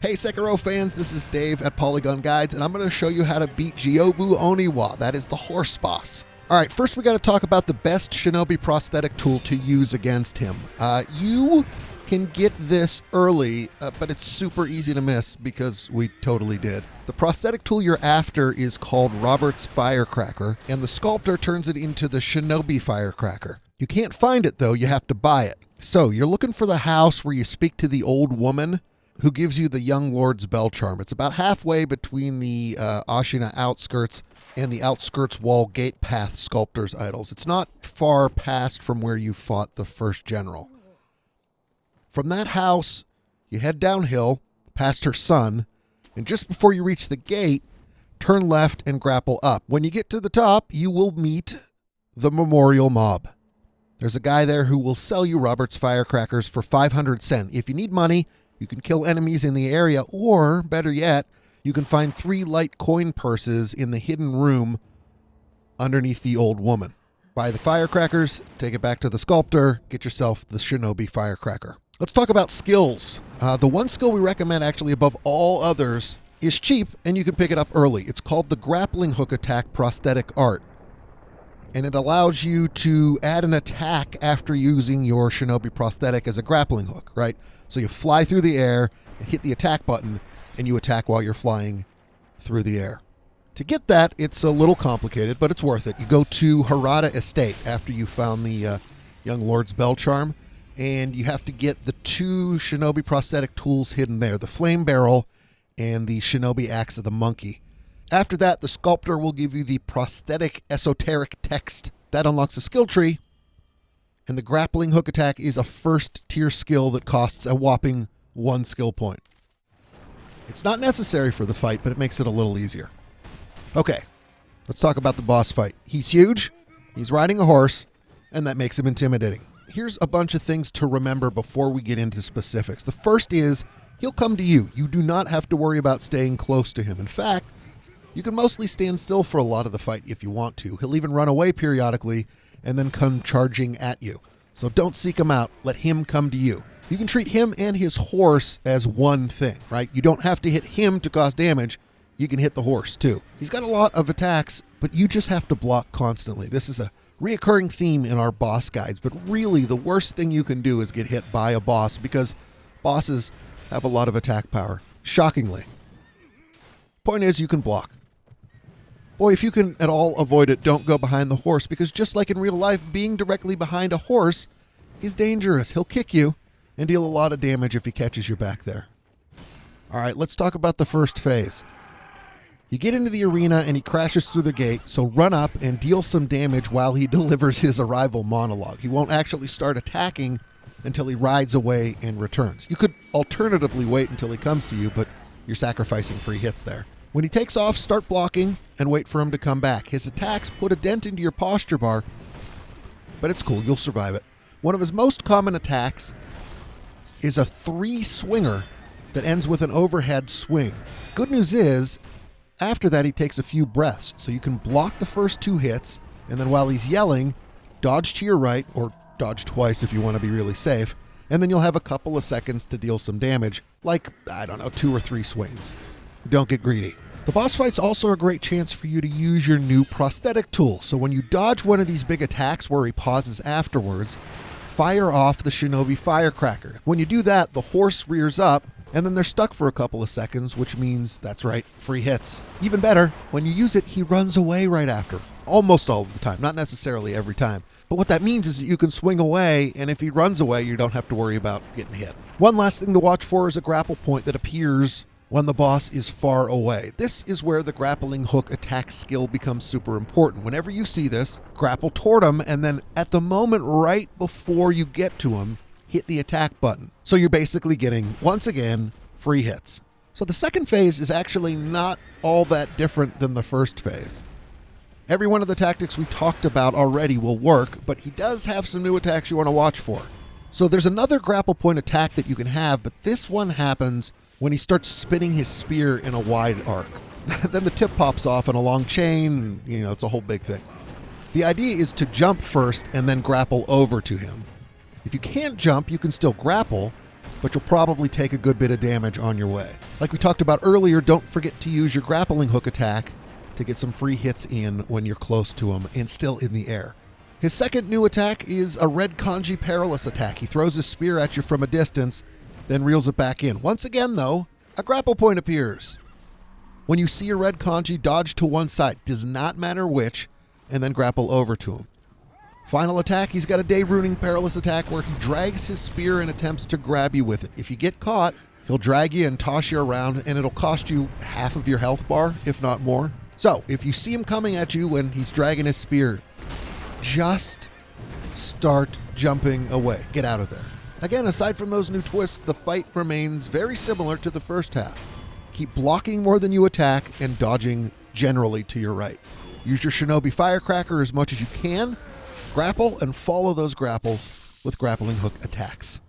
Hey Sekiro fans, this is Dave at Polygon Guides, and I'm going to show you how to beat Gyoubu Oniwa, that is the horse boss. Alright, first we got to talk about the best Shinobi prosthetic tool to use against him. You can get this early, but it's super easy to miss because we totally did. The prosthetic tool you're after is called Robert's Firecracker, and the sculptor turns it into the Shinobi Firecracker. You can't find it though, you have to buy it. So you're looking for the house where you speak to the old woman who gives you the young lord's bell charm. It's about halfway between the Ashina outskirts and the outskirts wall gate path sculptor's idols. It's not far past from where you fought the first general. From that house, you head downhill past her son, and just before you reach the gate, turn left and grapple up. When you get to the top, you will meet the memorial mob. There's a guy there who will sell you Robert's Firecrackers for 500 sen. If you need money, you can kill enemies in the area, or, better yet, you can find 3 light coin purses in the hidden room underneath the old woman. Buy the firecrackers, take it back to the sculptor, get yourself the Shinobi Firecracker. Let's talk about skills. The one skill we recommend actually above all others is cheap, and you can pick it up early. It's called the Grappling Hook Attack Prosthetic Art. And it allows you to add an attack after using your Shinobi prosthetic as a grappling hook, right? So you fly through the air, and hit the attack button, and you attack while you're flying through the air. To get that, it's a little complicated, but it's worth it. You go to Harada Estate after you found the young lord's bell charm, and you have to get the 2 Shinobi prosthetic tools hidden there, the flame barrel and the Shinobi axe of the monkey. After that, the sculptor will give you the prosthetic esoteric text. That unlocks a skill tree, and the grappling hook attack is a first tier skill that costs a whopping 1 skill point. It's not necessary for the fight, but it makes it a little easier. Okay, let's talk about the boss fight. He's huge, he's riding a horse, and that makes him intimidating. Here's a bunch of things to remember before we get into specifics. The first is, he'll come to you. You do not have to worry about staying close to him. In fact, you can mostly stand still for a lot of the fight if you want to. He'll even run away periodically and then come charging at you. So don't seek him out, let him come to you. You can treat him and his horse as one thing, right? You don't have to hit him to cause damage. You can hit the horse too. He's got a lot of attacks, but you just have to block constantly. This is a reoccurring theme in our boss guides, but really the worst thing you can do is get hit by a boss because bosses have a lot of attack power, shockingly. Point is, you can block. Boy, if you can at all avoid it, don't go behind the horse, because just like in real life, being directly behind a horse is dangerous. He'll kick you and deal a lot of damage if he catches you back there. All right, let's talk about the first phase. You get into the arena and he crashes through the gate, so run up and deal some damage while he delivers his arrival monologue. He won't actually start attacking until he rides away and returns. You could alternatively wait until he comes to you, but you're sacrificing free hits there. When he takes off, start blocking and wait for him to come back. His attacks put a dent into your posture bar, but it's cool, you'll survive it. One of his most common attacks is a 3-swinger that ends with an overhead swing. Good news is, after that he takes a few breaths, so you can block the first 2 hits, and then while he's yelling, dodge to your right, or dodge twice if you want to be really safe, and then you'll have a couple of seconds to deal some damage, like, I don't know, 2 or 3 swings. Don't get greedy. The boss fight's also a great chance for you to use your new prosthetic tool. So when you dodge one of these big attacks where he pauses afterwards, fire off the Shinobi Firecracker. When you do that, the horse rears up, and then they're stuck for a couple of seconds, which means, that's right, free hits. Even better, when you use it, he runs away right after. Almost all of the time, not necessarily every time. But what that means is that you can swing away, and if he runs away, you don't have to worry about getting hit. One last thing to watch for is a grapple point that appears when the boss is far away. This is where the grappling hook attack skill becomes super important. Whenever you see this, grapple toward him, and then at the moment right before you get to him, hit the attack button. So you're basically getting, once again, free hits. So the second phase is actually not all that different than the first phase. Every one of the tactics we talked about already will work, but he does have some new attacks you want to watch for. So there's another grapple point attack that you can have, but this one happens when he starts spinning his spear in a wide arc. Then the tip pops off in a long chain, it's a whole big thing. The idea is to jump first and then grapple over to him. If you can't jump, you can still grapple, but you'll probably take a good bit of damage on your way. Like we talked about earlier, don't forget to use your grappling hook attack to get some free hits in when you're close to him and still in the air. His second new attack is a red kanji perilous attack. He throws his spear at you from a distance, then reels it back in. Once again, though, a grapple point appears. When you see a red kanji, dodge to one side, does not matter which, and then grapple over to him. Final attack, he's got a day ruining perilous attack where he drags his spear and attempts to grab you with it. If you get caught, he'll drag you and toss you around, and it'll cost you half of your health bar, if not more. So, if you see him coming at you when he's dragging his spear, just start jumping away. Get out of there. Again, aside from those new twists, the fight remains very similar to the first half. Keep blocking more than you attack and dodging generally to your right. Use your Shinobi Firecracker as much as you can. Grapple and follow those grapples with grappling hook attacks.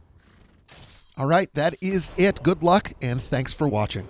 All right, that is it. Good luck and thanks for watching.